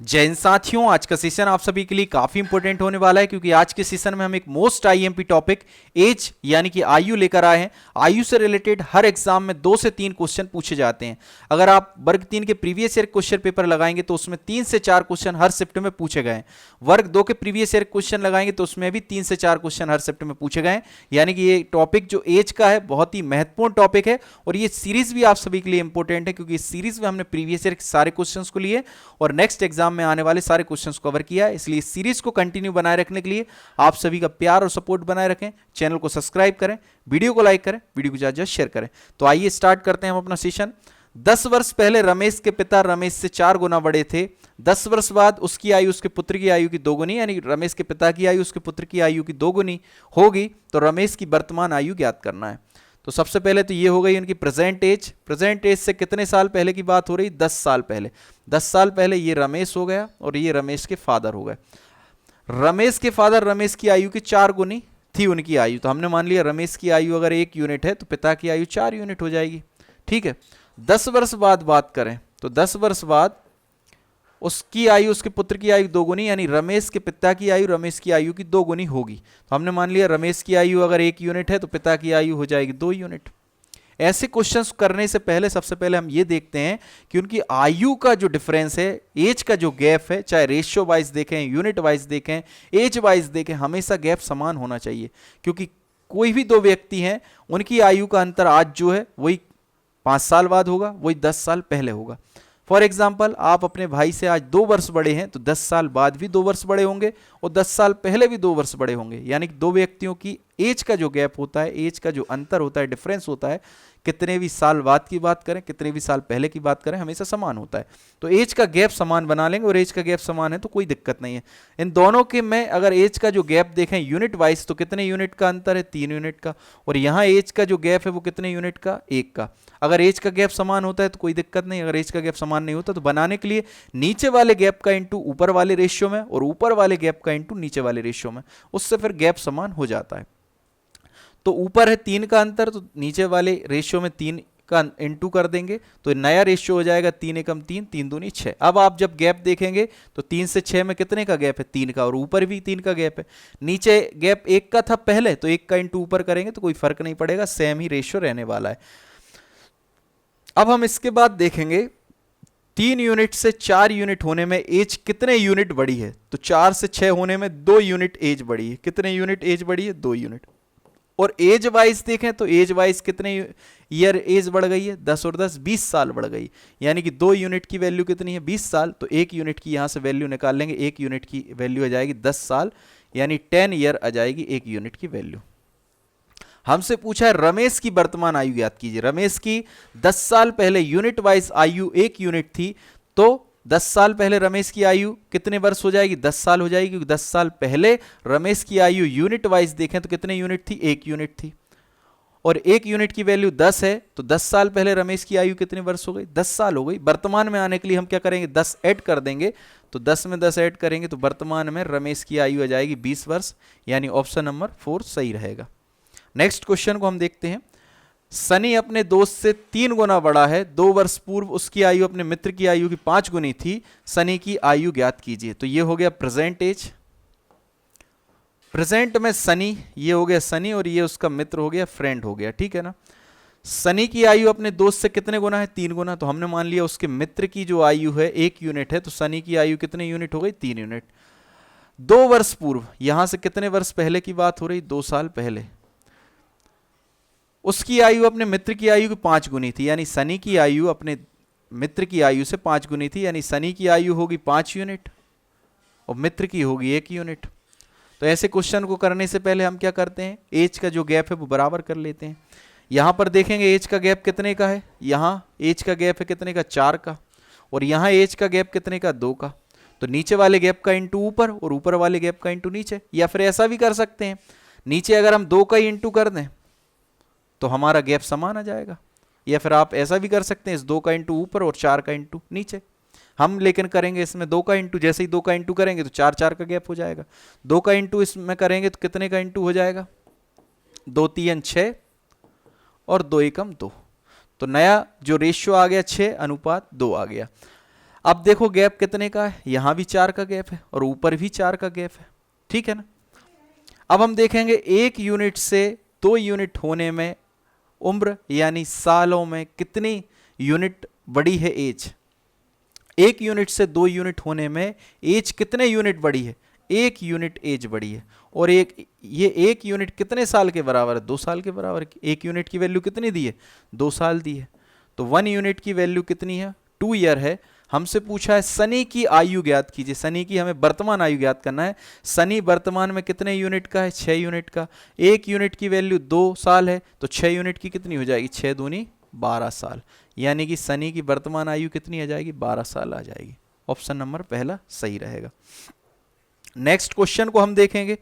जय हिंद साथियों, आज का सेशन आप सभी के लिए काफी इंपॉर्टेंट होने वाला है क्योंकि आज के सेशन में हम एक मोस्ट आईएमपी टॉपिक एज यानी कि आयु लेकर आए हैं। आयु से रिलेटेड हर एग्जाम में 2 से 3 क्वेश्चन पूछे जाते हैं। अगर आप वर्ग 3 के प्रीवियस ईयर क्वेश्चन पेपर लगाएंगे तो उसमें 3 से 4 क्वेश्चन हर शिफ्ट में पूछे गए हैं। वर्ग 2 के प्रीवियस ईयर क्वेश्चन लगाएंगे तो उसमें भी 3 से 4 क्वेश्चन हर शिफ्ट में पूछे गए हैं। यानी कि ये टॉपिक जो एज का है बहुत ही महत्वपूर्ण टॉपिक है और ये सीरीज भी आप सभी के लिए इंपॉर्टेंट है क्योंकि इस सीरीज में हमने प्रीवियस ईयर के सारे क्वेश्चंस को लिए और नेक्स्ट एग्जाम में आने वाले सारे क्वेश्चंस कवर किया है। इसलिए इस सीरीज को कंटिन्यू बनाए रखने के लिए आप सभी का प्यार और सपोर्ट बनाए रखें। चैनल को सब्सक्राइब करें, वीडियो को लाइक करें, वीडियो को ज्यादा शेयर करें। तो आइए स्टार्ट करते हैं हम अपना सेशन। 10 वर्ष पहले रमेश के पिता रमेश से 4 गुना बड़े थे। 10 वर्ष बाद उसकी आयु उसके पुत्र की आयु की 2 गुनी, यानी रमेश के पिता की आयु उसके पुत्र की आयु की 2 गुनी होगी तो रमेश की वर्तमान आयु ज्ञात करना है। तो सबसे पहले तो ये हो गई उनकी प्रेजेंट एज। प्रेजेंट एज से कितने साल पहले की बात हो रही? 10 साल पहले। 10 साल पहले ये रमेश हो गया और ये रमेश के फादर हो गए। रमेश के फादर रमेश की आयु की 4 गुनी थी उनकी आयु, तो हमने मान लिया रमेश की आयु अगर 1 यूनिट है तो पिता की आयु 4 यूनिट हो जाएगी। ठीक है। 10 वर्ष बाद बात करें तो 10 वर्ष बाद उसकी आयु उसके पुत्र की आयु 2 गुनी, यानी रमेश के पिता की आयु रमेश की आयु की 2 गुनी होगी। तो हमने मान लिया रमेश की आयु अगर 1 यूनिट है तो पिता की आयु हो जाएगी 2 यूनिट। ऐसे क्वेश्चंस करने से पहले सबसे पहले हम ये देखते हैं कि उनकी आयु का जो डिफरेंस है, एज का जो गैप है, चाहे रेशियो वाइज देखें, यूनिट वाइज देखें, एज वाइज देखें, हमेशा गैप समान होना चाहिए क्योंकि कोई भी 2 व्यक्ति हैं उनकी आयु का अंतर आज जो है वही 5 साल बाद होगा, वही 10 साल पहले होगा। फॉर एग्जाम्पल आप अपने भाई से आज 2 वर्ष बड़े हैं तो 10 साल बाद भी 2 वर्ष बड़े होंगे और 10 साल पहले भी 2 वर्ष बड़े होंगे। यानी कि 2 व्यक्तियों की एज का जो गैप होता है, एज का जो अंतर होता है, डिफरेंस होता है, कितने भी साल बाद की बात करें, कितने भी साल पहले की बात करें, हमेशा समान होता है। तो एज का गैप समान बना लेंगे और एज का गैप समान है तो कोई दिक्कत नहीं है। इन दोनों के में अगर एज का जो गैप देखें यूनिट वाइज तो कितने यूनिट का अंतर है? 3 यूनिट का। और यहाँ एज का जो गैप है वो कितने यूनिट का? 1 का। अगर एज का गैप समान होता है तो कोई दिक्कत नहीं, अगर एज का गैप समान नहीं होता तो बनाने के लिए नीचे वाले गैप का इंटू ऊपर वाले रेशियो में और ऊपर वाले गैप का इंटू नीचे वाले रेशियो में, उससे फिर गैप समान हो जाता है। तो ऊपर है 3 का अंतर तो नीचे वाले रेशियो में 3 का इंटू कर देंगे तो नया रेशियो हो जाएगा 3 एकम 3, 3 दूनी 6। अब आप जब गैप देखेंगे तो 3 से 6 में कितने का गैप है? 3 का। और ऊपर भी 3 का गैप है। नीचे गैप 1 का था पहले तो 1 का इंटू ऊपर करेंगे तो कोई फर्क नहीं पड़ेगा, सेम ही रेशियो रहने वाला है। अब हम इसके बाद देखेंगे 3 यूनिट से 4 यूनिट होने में एज कितने यूनिट बढ़ी है? तो 4 से 6 होने में 2 यूनिट एज बढ़ी है। कितने यूनिट एज बढ़ी है? 2 यूनिट। और एज वाइज देखें तो एज वाइज कितने ईयर एज बढ़ गई है? 10 और 10 20 साल बढ़ गई। यानी कि 2 यूनिट की वैल्यू कितनी है? 20 साल। तो 1 यूनिट की यहां से वैल्यू निकाल लेंगे, 1 यूनिट की वैल्यू आ जाएगी 10 साल, यानी 10 ईयर आ जाएगी 1 यूनिट की वैल्यू। हमसे पूछा है रमेश की वर्तमान आयु ज्ञात कीजिए। रमेश की 10 साल पहले यूनिट वाइज आयु 1 यूनिट थी तो 10 साल पहले रमेश की आयु कितने वर्ष हो जाएगी? 10 साल हो जाएगी क्योंकि 10 साल पहले रमेश की आयु यूनिट वाइज देखें तो कितने यूनिट थी? 1 यूनिट थी। और 1 यूनिट की वैल्यू 10 है तो 10 साल पहले रमेश की आयु कितने वर्ष हो गई? 10 साल हो गई। वर्तमान में आने के लिए हम क्या करेंगे? 10 ऐड कर देंगे। तो 10 में 10 ऐड करेंगे तो वर्तमान में रमेश की आयु आ जाएगी 20 वर्ष, यानी ऑप्शन नंबर 4 सही रहेगा। नेक्स्ट क्वेश्चन को हम देखते हैं। सनी अपने दोस्त से 3 गुना बड़ा है। 2 वर्ष पूर्व उसकी आयु अपने मित्र की आयु की 5 गुनी थी। सनी की आयु ज्ञात कीजिए। तो ये हो गया प्रेजेंट एज। प्रेजेंट में सनी, ये हो गया सनी और ये उसका मित्र हो गया, फ्रेंड हो गया। ठीक है ना। सनी की आयु अपने दोस्त से कितने गुना है? 3 गुना। तो हमने मान लिया उसके मित्र की जो आयु है 1 यूनिट है तो सनी की आयु कितने यूनिट हो गई? 3 यूनिट। 2 वर्ष पूर्व, यहां से कितने वर्ष पहले की बात हो रही? 2 साल पहले। उसकी आयु अपने मित्र की आयु की 5 गुनी थी, यानी सनी की आयु अपने मित्र की आयु से 5 गुनी थी, यानी सनी की आयु होगी 5 यूनिट और मित्र की होगी 1 यूनिट। तो ऐसे क्वेश्चन को करने से पहले हम क्या करते हैं? एज का जो गैप है वो बराबर कर लेते हैं। यहां पर देखेंगे एज का गैप कितने का है? यहां एज का गैप है कितने का? 4 का। और यहां एज का गैप कितने का? 2 का। तो नीचे वाले गैप का इंटू ऊपर और ऊपर वाले गैप का इंटू नीचे, या फिर ऐसा भी कर सकते हैं, नीचे अगर हम 2 का ही इंटू कर दें तो हमारा गैप समान आ जाएगा। या फिर आप ऐसा भी कर सकते हैं, इस 2 का इंटू ऊपर और 4 का इंटू नीचे। हम लेकिन करेंगे इसमें 2 का इंटू, जैसे ही 2 का इंटू करेंगे तो 4 4 का गैप हो जाएगा। 2 का इंटू इसमें करेंगे तो कितने का इंटू हो जाएगा? 2 3 6 और 2 एकम 2। तो नया जो रेशियो आ गया 6 अनुपात 2 आ गया। अब देखो गैप कितने का है, यहां भी 4 का गैप है और ऊपर भी 4 का गैप है, ठीक है ना। अब हम देखेंगे 1 यूनिट से 2 यूनिट होने में उम्र यानी सालों में कितनी यूनिट बड़ी है एज। 1 यूनिट से 2 यूनिट होने में एज कितने यूनिट बड़ी है, 1 यूनिट एज बड़ी है। और ये 1 यूनिट कितने साल के बराबर है, 2 साल के बराबर। 1 यूनिट की वैल्यू कितनी दी है, 2 साल दी है। तो 1 यूनिट की वैल्यू कितनी है, 2 ईयर है। हमसे पूछा है सनी की आयु ज्ञात कीजिए, सनी की हमें वर्तमान आयु ज्ञात करना है। सनी वर्तमान में कितने यूनिट का है, 6 यूनिट का। 1 यूनिट की वैल्यू 2 साल है, तो 6 यूनिट की कितनी हो जाएगी, 6 दूनी 12 साल। यानी कि सनी की वर्तमान आयु कितनी आ जाएगी, 12 साल आ जाएगी। ऑप्शन नंबर पहला सही रहेगा। नेक्स्ट क्वेश्चन को हम देखेंगे।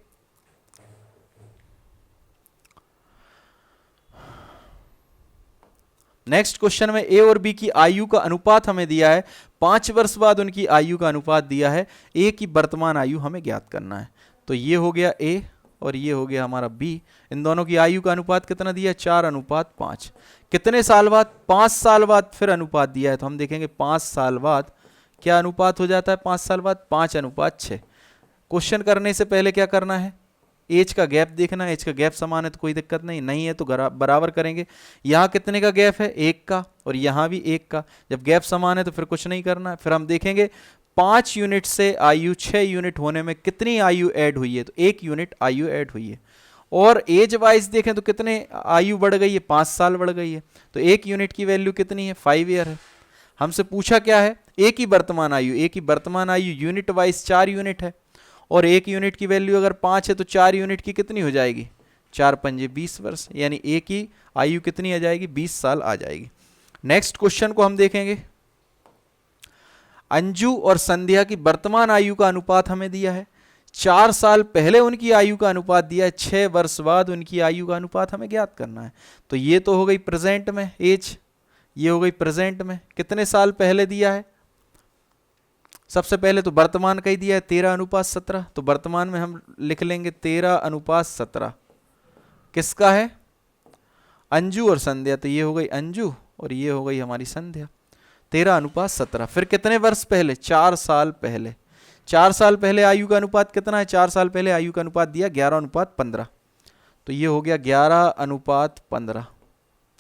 नेक्स्ट क्वेश्चन में ए और बी की आयु का अनुपात हमें दिया है, 5 वर्ष बाद उनकी आयु का अनुपात दिया है, ए की वर्तमान आयु हमें ज्ञात करना है। तो ये हो गया ए और ये हो गया हमारा बी। इन दोनों की आयु का अनुपात कितना दिया है, 4:5। कितने साल बाद, 5 साल बाद फिर अनुपात दिया है। तो हम देखेंगे 5 साल बाद क्या अनुपात हो जाता है, 5 साल बाद 5:6। क्वेश्चन करने से पहले क्या करना है, एज का गैप देखना है। एज का गैप समान है तो कोई दिक्कत नहीं, नहीं है तो बराबर करेंगे। यहाँ कितने का गैप है, 1 का, और यहाँ भी 1 का। जब गैप समान है तो फिर कुछ नहीं करना है। फिर हम देखेंगे 5 यूनिट से आयु 6 यूनिट होने में कितनी आयु ऐड हुई है, तो 1 यूनिट आयु ऐड हुई है। और एज वाइज देखें तो कितने आयु बढ़ गई है, 5 साल बढ़ गई है। तो 1 यूनिट की वैल्यू कितनी है, 5 ईयर है। हमसे पूछा क्या है, ए की वर्तमान आयु। ए की वर्तमान आयु यूनिट वाइज 4 यूनिट है, और 1 यूनिट की वैल्यू अगर 5 है तो 4 यूनिट की कितनी हो जाएगी, 4 पंजे 20 वर्ष। यानी ए की आयु कितनी आ जाएगी, 20 साल आ जाएगी। नेक्स्ट क्वेश्चन को हम देखेंगे। अंजू और संध्या की वर्तमान आयु का अनुपात हमें दिया है, 4 साल पहले उनकी आयु का अनुपात दिया है, 6 वर्ष बाद उनकी आयु का अनुपात हमें ज्ञात करना है। तो ये तो हो गई प्रेजेंट में एज, ये हो गई प्रेजेंट में। कितने साल पहले दिया है, सबसे पहले तो वर्तमान का ही दिया है 13:17। तो वर्तमान में हम लिख लेंगे 13:17। किसका है, अंजू और संध्या। तो ये हो गई अंजू और ये हो गई हमारी संध्या। 13:17। फिर कितने वर्ष पहले, 4 साल पहले। 4 साल पहले आयु का अनुपात कितना है, 4 साल पहले आयु का अनुपात दिया 11:15। तो ये हो गया 11:15।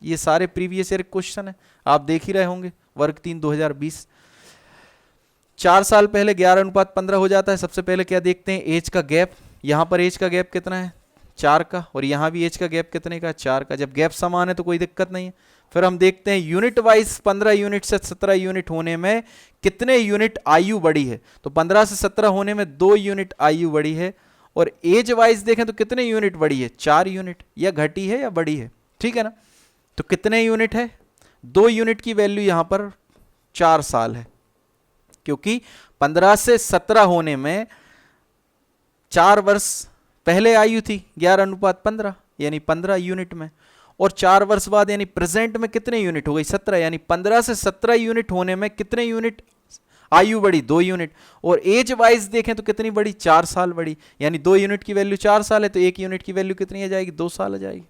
ये सारे प्रीवियस ईयर क्वेश्चन है, आप देख ही रहे होंगे, वर्ग 3 2020। 4 साल पहले 11:15 हो जाता है। सबसे पहले क्या देखते हैं, एज का गैप। यहां पर एज का गैप कितना है, 4 का, और यहां भी एज का गैप कितने का, 4 का। जब गैप समान है तो कोई दिक्कत नहीं है। फिर हम देखते हैं यूनिट वाइज 15 यूनिट से 17 यूनिट होने में कितने यूनिट आयु बढ़ी है। तो 15 से 17 होने में 2 यूनिट आयु बढ़ी है। और एज वाइज देखें तो कितने यूनिट बढ़ी है, 4 यूनिट। या घटी है या बढ़ी है, ठीक है ना। तो कितने यूनिट है, 2 यूनिट की वैल्यू यहां पर 4 साल है, क्योंकि 15 से 17 होने में 4 वर्ष पहले आयु थी 11:15, यानी 15 यूनिट में। और 4 वर्ष बाद यानी प्रेजेंट में कितने यूनिट हो गई, 17। यानी 15 से 17 यूनिट होने में कितने यूनिट आयु बढ़ी, 2 यूनिट। और एज वाइज देखें तो कितनी बढ़ी, 4 साल बढ़ी। यानी 2 यूनिट की वैल्यू 4 साल है, तो 1 यूनिट की वैल्यू कितनी आ जाएगी, 2 साल आ जाएगी।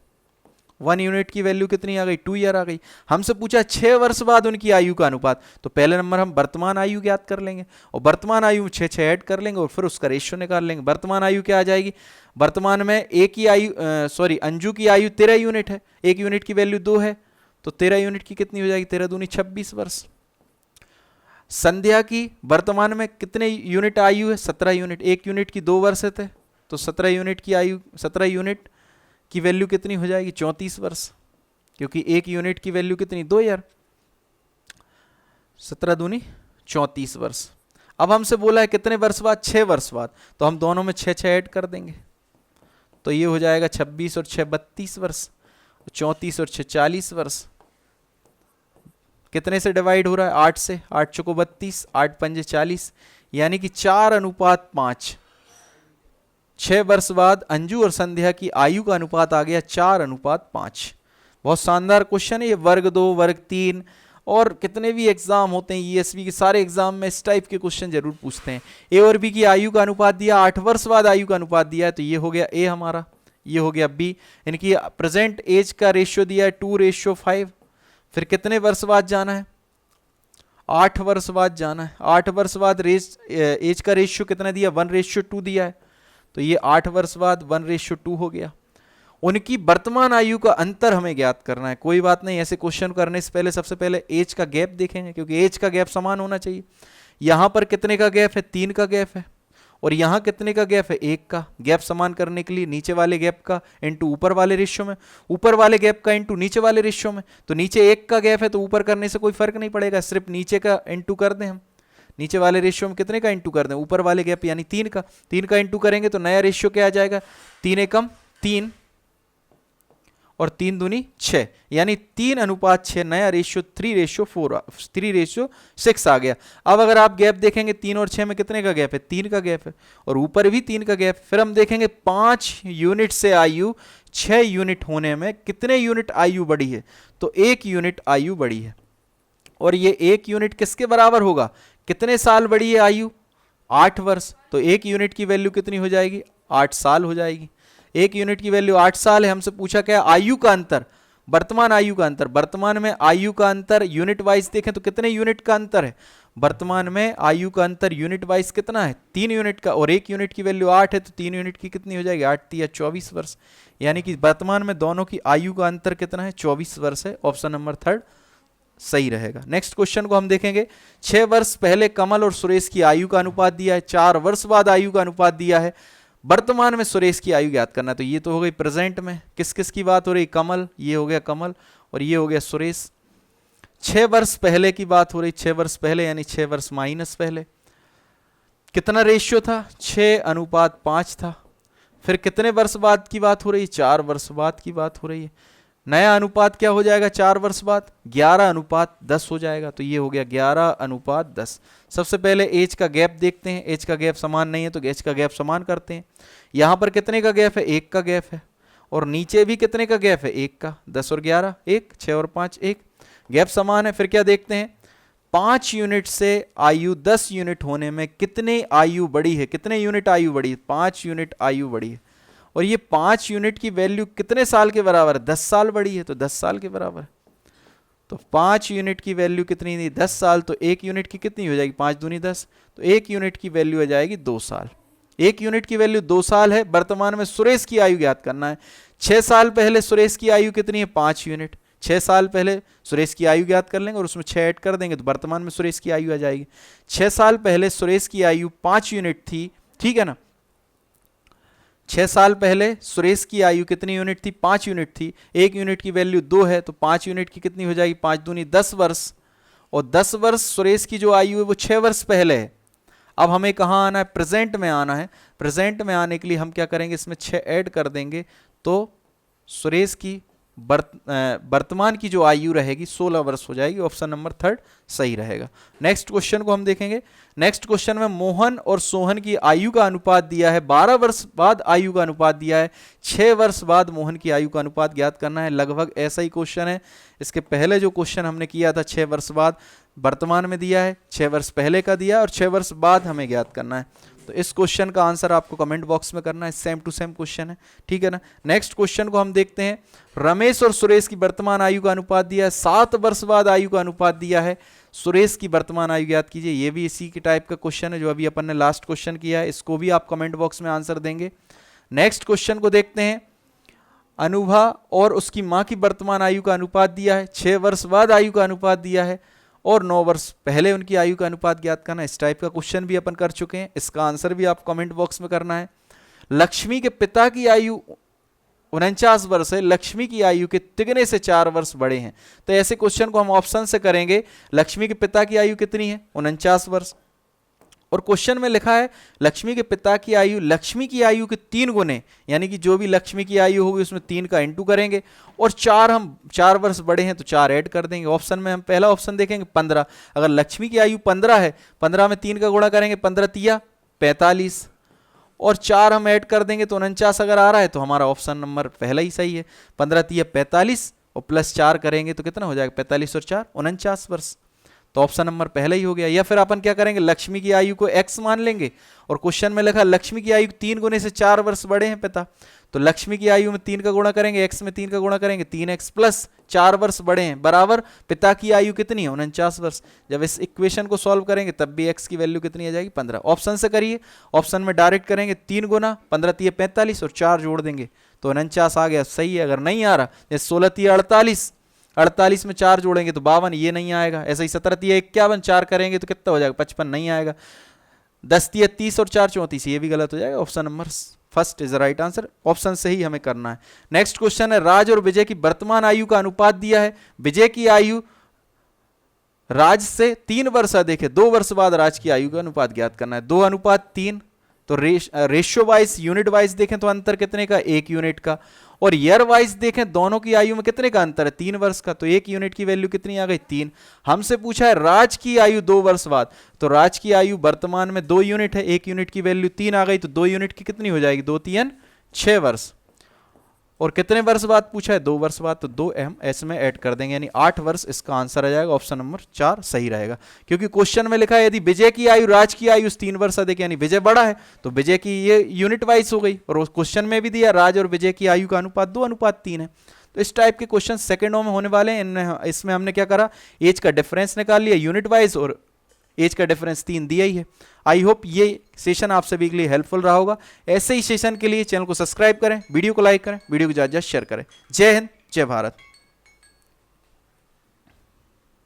1 यूनिट की वैल्यू कितनी आ गई, 2 ईयर आ गई। हमसे पूछा 6 वर्ष बाद उनकी आयु का अनुपात। तो पहले नंबर हम वर्तमान आयु ज्ञात कर लेंगे, और वर्तमान आयु में 6 ऐड कर लेंगे, और फिर उसका रेशियो निकाल लेंगे। वर्तमान आयु क्या आ जाएगी, वर्तमान में एक ही आयु अंजू की आयु 13 यूनिट है, 1 यूनिट की वैल्यू 2 है, तो 13 यूनिट की कितनी हो जाएगी, 13 दूनी 26 वर्ष। संध्या की वर्तमान में कितने यूनिट आयु है, 17 यूनिट। 1 यूनिट की 2 वर्ष थे, तो 17 यूनिट की आयु, 17 यूनिट की वैल्यू कितनी हो जाएगी, 34 वर्ष, क्योंकि 1 यूनिट की वैल्यू कितनी, 2 ईयर। 17 दूनी 34 वर्ष। अब हमसे बोला है कितने वर्ष बाद, 6 वर्ष बाद। तो हम दोनों में 6 ऐड कर देंगे, तो ये हो जाएगा 26 और 6 32 वर्ष, 34 और 6 40 वर्ष। कितने से डिवाइड हो रहा है, 8 से। 8 चौको 32, 8 पंजे 40, यानी कि 4:5। 6 वर्ष बाद अंजू और संध्या की आयु का अनुपात आ गया 4:5। बहुत शानदार क्वेश्चन है ये। वर्ग 2, वर्ग 3 और कितने भी एग्जाम होते हैं ईएसवी के, सारे एग्जाम में इस टाइप के क्वेश्चन जरूर पूछते हैं। ए और बी की आयु का अनुपात दिया, 8 वर्ष बाद आयु का अनुपात दिया है, तो ये हो गया ए हमारा, ये हो गया बी। इनकी प्रेजेंट एज का रेशियो दिया है 2:5। फिर कितने वर्ष बाद जाना है, 8 वर्ष बाद जाना है। 8 वर्ष बाद एज का रेशियो कितना दिया, 1:2 दिया है, तो ये 8 वर्ष बाद 1:2 हो गया। उनकी वर्तमान आयु का अंतर हमें ज्ञात करना है। कोई बात नहीं, ऐसे क्वेश्चन करने से पहले सबसे पहले एज का गैप देखेंगे, क्योंकि एज का गैप समान होना चाहिए। यहां पर कितने का गैप है, 3 का गैप है, और यहां कितने का गैप है, 1 का। गैप समान करने के लिए नीचे वाले गैप का इंटू ऊपर वाले रेशियो में, ऊपर वाले गैप का इंटू नीचे वाले रेशियो में। तो नीचे 1 का गैप है तो ऊपर करने से कोई फर्क नहीं पड़ेगा, सिर्फ नीचे का इंटू कर दें हम। नीचे वाले रेशियो में कितने का इंटू कर दें, ऊपर वाले गैप यानी 3 का इंटू करेंगे तो नया रेशियो क्या आ जाएगा, 3 एकम 3 और 3 दूनी 6, यानी 3:6 नया रेशियो 3:6 आ गया। अब अगर आप गैप देखेंगे 3 और 6 में कितने का गैप है, 3 का गैप है, और ऊपर भी 3 का गैप। फिर हम देखेंगे 5 यूनिट से आयु 6 यूनिट होने में कितने यूनिट आयु बढ़ी है, तो 1 यूनिट आयु बढ़ी है। और ये 1 यूनिट किसके बराबर होगा, कितने साल बढ़ी है आयु, 8 वर्ष। तो 1 यूनिट की वैल्यू कितनी हो जाएगी, 8 साल हो जाएगी। 1 यूनिट की वैल्यू 8 साल है। हमसे पूछा क्या, आयु का अंतर, वर्तमान आयु का अंतर। वर्तमान में आयु का अंतर यूनिट वाइज देखें तो कितने यूनिट का अंतर है, वर्तमान में आयु का अंतर यूनिट वाइज कितना है, 3 यूनिट का, और 1 यूनिट की वैल्यू 8 है, तो 3 यूनिट की कितनी हो जाएगी, 8 या 24 वर्ष। यानी कि वर्तमान में दोनों की आयु का अंतर कितना है, 24 वर्ष है। ऑप्शन नंबर 3 सही रहेगा। नेक्स्ट क्वेश्चन को हम देखेंगे। 6 वर्ष पहले कमल और सुरेश की आयु का अनुपात दिया है, 4 वर्ष बाद आयु का अनुपात दिया है, वर्तमान में सुरेश की आयु ज्ञात करना है। तो ये तो हो गई प्रेजेंट में, किस किस की बात हो रही, कमल, ये हो गया कमल, और ये हो गया सुरेश। 6 वर्ष पहले की बात हो रही, 6 वर्ष पहले यानी 6 वर्ष माइनस पहले, कितना रेशियो था, 6:5 था। फिर कितने वर्ष बाद की बात हो रही है, 4 वर्ष बाद की बात हो रही है। नया अनुपात क्या हो जाएगा 4 वर्ष बाद, 11:10 हो जाएगा। तो ये हो गया 11:10। सबसे पहले एज का गैप देखते हैं, एज का गैप समान नहीं है तो एज का गैप समान करते हैं। यहां पर कितने का गैप है, 1 का गैप है, और नीचे भी कितने का गैप है, 1 का। 10 और 11 1, 6 और 5 1, गैप समान है। फिर क्या देखते हैं, 5 यूनिट से आयु 10 यूनिट होने में कितने आयु बढ़ी है, कितने यूनिट आयु बढ़ी है, 5 यूनिट आयु बढ़ी है। और ये 5 यूनिट की वैल्यू कितने साल के बराबर है, 10 साल बढ़ी है, तो 10 साल के बराबर है। तो 5 यूनिट की वैल्यू कितनी थी, 10 साल, तो 1 यूनिट की कितनी हो जाएगी, 5 दूनी 10, तो 1 यूनिट की वैल्यू आ जाएगी 2 साल। 1 यूनिट की वैल्यू 2 साल है। वर्तमान में सुरेश की आयु ज्ञात करना है। 6 साल पहले सुरेश की आयु कितनी है, 5 यूनिट। 6 साल पहले सुरेश की आयु ज्ञात कर लेंगे और उसमें 6 ऐड कर देंगे तो वर्तमान में सुरेश की आयु आ जाएगी। 6 साल पहले सुरेश की आयु 5 यूनिट थी, ठीक है ना। 6 साल पहले सुरेश की आयु कितनी यूनिट थी, 5 यूनिट थी। 1 यूनिट की वैल्यू 2 है, तो 5 यूनिट की कितनी हो जाएगी, 5 दूनी 10 वर्ष, और 10 वर्ष सुरेश की जो आयु है वो 6 वर्ष पहले है। अब हमें कहाँ आना है, प्रेजेंट में आना है। प्रेजेंट में आने के लिए हम क्या करेंगे, इसमें 6 ऐड कर देंगे तो सुरेश की वर्तमान की जो आयु रहेगी 16 वर्ष हो जाएगी। ऑप्शन नंबर 3 सही रहेगा। नेक्स्ट क्वेश्चन को हम देखेंगे। नेक्स्ट क्वेश्चन में मोहन और सोहन की आयु का अनुपात दिया है, 12 वर्ष बाद आयु का अनुपात दिया है, 6 वर्ष बाद मोहन की आयु का अनुपात ज्ञात करना है। लगभग ऐसा ही क्वेश्चन है। इसके पहले जो क्वेश्चन हमने किया था 6 वर्ष बाद वर्तमान में दिया है, 6 वर्ष पहले का दिया और 6 वर्ष बाद हमें ज्ञात करना है। तो इस क्वेश्चन का आंसर आपको कमेंट बॉक्स में करना है, सेम टू सेम क्वेश्चन है, ठीक है ना। नेक्स्ट क्वेश्चन को हम देखते हैं। रमेश और सुरेश की वर्तमान आयु का अनुपात दिया है, 7 वर्ष बाद आयु का अनुपात दिया है, सुरेश की वर्तमान आयु ज्ञात कीजिए। ये भी इसी के टाइप का क्वेश्चन है जो अभी अपन ने लास्ट क्वेश्चन किया है, इसको भी आप कमेंट बॉक्स में आंसर देंगे। नेक्स्ट क्वेश्चन को देखते हैं। अनुभा और उसकी मां की वर्तमान आयु का अनुपात दिया है, 6 वर्ष बाद आयु का अनुपात दिया है और 9 वर्ष पहले उनकी आयु का अनुपात ज्ञात करना है। इस टाइप का क्वेश्चन भी अपन कर चुके हैं, इसका आंसर भी आप कमेंट बॉक्स में करना है। लक्ष्मी के पिता की आयु 49 वर्ष है, लक्ष्मी की आयु के तिगने से 4 वर्ष बड़े हैं। तो ऐसे क्वेश्चन को हम ऑप्शन से करेंगे। लक्ष्मी के पिता की आयु कितनी है, 49 वर्ष, और क्वेश्चन में लिखा है लक्ष्मी के पिता की आयु लक्ष्मी की आयु के 3 गुने, यानी कि जो भी लक्ष्मी की आयु होगी उसमें 3 का इंटू करेंगे, और 4 वर्ष बड़े हैं तो 4 ऐड कर देंगे। ऑप्शन में हम पहला ऑप्शन देखेंगे 15। अगर लक्ष्मी की आयु 15 है, 15 में 3 का गुणा करेंगे, 15 तिया 45, और 4 हम ऐड कर देंगे तो 49 अगर आ रहा है तो हमारा ऑप्शन नंबर पहला ही सही है। 15 तिया 45 और प्लस 4 करेंगे तो कितना हो जाएगा, 45 और 4 49 वर्ष। तो ऑप्शन नंबर पहला ही हो गया। या फिर अपन क्या करेंगे, लक्ष्मी की आयु को x मान लेंगे और क्वेश्चन में लिखा लक्ष्मी की आयु 3 गुने से 4 वर्ष बड़े हैं पिता, तो लक्ष्मी की आयु में 3 का गुणा करेंगे, x में 3 का गुणा करेंगे, 3x प्लस 4 वर्ष बड़े हैं बराबर पिता की आयु कितनी है 49 वर्ष। जब इस इक्वेशन को सॉल्व करेंगे तब भी x की वैल्यू कितनी आ जाएगी 15। ऑप्शन से करिए, ऑप्शन में डायरेक्ट करेंगे 3 गुना 15 3 45 और 4 जोड़ देंगे तो 49 आ गया, सही है। अगर नहीं आ रहा जैसे 16 3 48, 48 में 4 जोड़ेंगे तो 52, ये नहीं आएगा। ऐसे ही 17 3 51, 4 करेंगे तो कितना हो जाएगा 55, नहीं आएगा। 10 3 30 और 4 34, ये भी गलत हो जाएगा। Option number first is right answer, option से ही हमें करना है। नेक्स्ट क्वेश्चन है, राज और विजय की वर्तमान आयु का अनुपात दिया है। विजय की आयु राज से 3 वर्ष अधिक है, 2 वर्ष बाद राज की आयु का अनुपात ज्ञात करना है। 2:3, तो रेशियो वाइज यूनिट वाइज देखें तो अंतर कितने का 1 यूनिट का, और ईयर वाइज देखें दोनों की आयु में कितने का अंतर है 3 वर्ष का, तो 1 यूनिट की वैल्यू कितनी आ गई 3। हमसे पूछा है राज की आयु 2 वर्ष बाद, तो राज की आयु वर्तमान में 2 यूनिट है, 1 यूनिट की वैल्यू 3 आ गई, तो 2 यूनिट की कितनी हो जाएगी 2 3 6 वर्ष। और कितने वर्ष बाद पूछा है 2 वर्ष बाद, तो 2 हम इसमें ऐड कर देंगे यानी 8 वर्ष इसका आंसर आ जाएगा। ऑप्शन नंबर 4 सही रहेगा, क्योंकि क्वेश्चन में लिखा है यदि विजय की आयु राज की आयु 3 वर्ष अधिक यानी विजय बड़ा है, तो विजय की ये यूनिट वाइज हो गई, और क्वेश्चन में भी दिया राज और विजय की आयु का अनुपात 2:3 है। तो इस टाइप के क्वेश्चन सेकंडों में होने वाले हैं। इसमें हमने क्या करा, एज का डिफरेंस निकाल लिया यूनिट वाइज, और एज का डिफरेंस 3 दिया ही है। आई होप ये सेशन आप सभी के लिए हेल्पफुल रहा होगा। ऐसे ही सेशन के लिए चैनल को सब्सक्राइब करें, वीडियो को लाइक करें, वीडियो को ज़्यादा शेयर करें। जय हिंद, जय भारत।